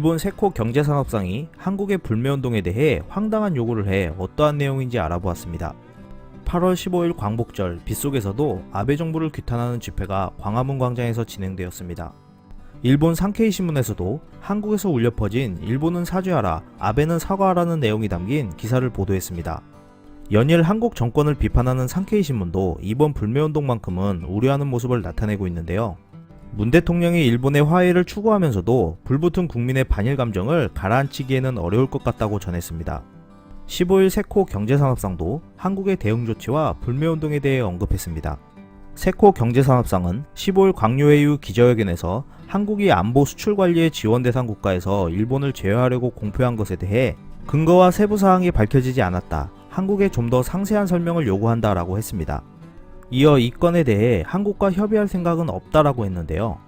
일본 세코 경제산업상이 한국의 불매운동에 대해 황당한 요구를 해 어떠한 내용인지 알아보았습니다. 8월 15일 광복절 빗속에서도 아베 정부를 규탄하는 집회가 광화문 광장에서 진행되었습니다. 일본 산케이 신문에서도 한국에서 울려 퍼진 일본은 사죄하라, 아베는 사과하라는 내용이 담긴 기사를 보도했습니다. 연일 한국 정권을 비판하는 산케이 신문도 이번 불매운동만큼은 우려하는 모습을 나타내고 있는데요. 문 대통령이 일본의 화해를 추구하면서도 불붙은 국민의 반일 감정을 가라앉히기에는 어려울 것 같다고 전했습니다. 15일 세코 경제산업상도 한국의 대응 조치와 불매운동에 대해 언급했습니다. 세코 경제산업상은 15일 광요회 이후 기자회견에서 한국이 안보 수출 관리의 지원 대상 국가에서 일본을 제외하려고 공표한 것에 대해 근거와 세부 사항이 밝혀지지 않았다, 한국에 좀 더 상세한 설명을 요구한다라고 했습니다. 이어 이 건에 대해 한국과 협의할 생각은 없다라고 했는데요.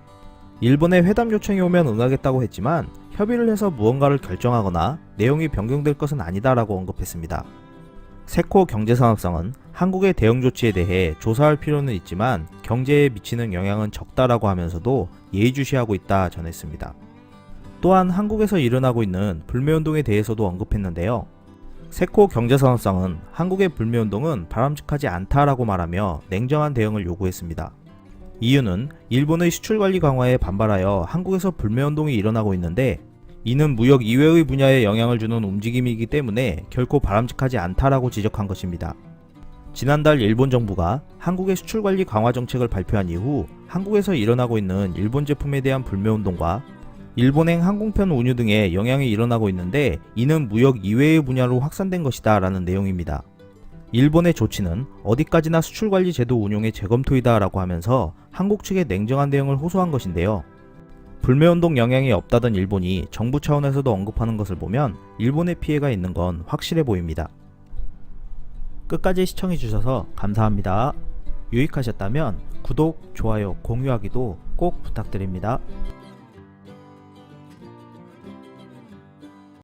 일본의 회담 요청이 오면 응하겠다고 했지만 협의를 해서 무언가를 결정하거나 내용이 변경될 것은 아니다라고 언급했습니다. 세코 경제산업상은 한국의 대응 조치에 대해 조사할 필요는 있지만 경제에 미치는 영향은 적다라고 하면서도 예의주시하고 있다 전했습니다. 또한 한국에서 일어나고 있는 불매운동에 대해서도 언급했는데요. 세코 경제산업상은 한국의 불매운동은 바람직하지 않다라고 말하며 냉정한 대응을 요구했습니다. 이유는 일본의 수출관리 강화에 반발하여 한국에서 불매운동이 일어나고 있는데 이는 무역 이외의 분야에 영향을 주는 움직임이기 때문에 결코 바람직하지 않다라고 지적한 것입니다. 지난달 일본 정부가 한국의 수출관리 강화 정책을 발표한 이후 한국에서 일어나고 있는 일본 제품에 대한 불매운동과 일본행 항공편 운유 등에 영향이 일어나고 있는데 이는 무역 이외의 분야로 확산된 것이다 라는 내용입니다. 일본의 조치는 어디까지나 수출관리 제도 운용의 재검토이다 라고 하면서 한국 측의 냉정한 대응을 호소한 것인데요. 불매운동 영향이 없다던 일본이 정부 차원에서도 언급하는 것을 보면 일본의 피해가 있는 건 확실해 보입니다. 끝까지 시청해주셔서 감사합니다. 유익하셨다면 구독, 좋아요, 공유하기도 꼭 부탁드립니다.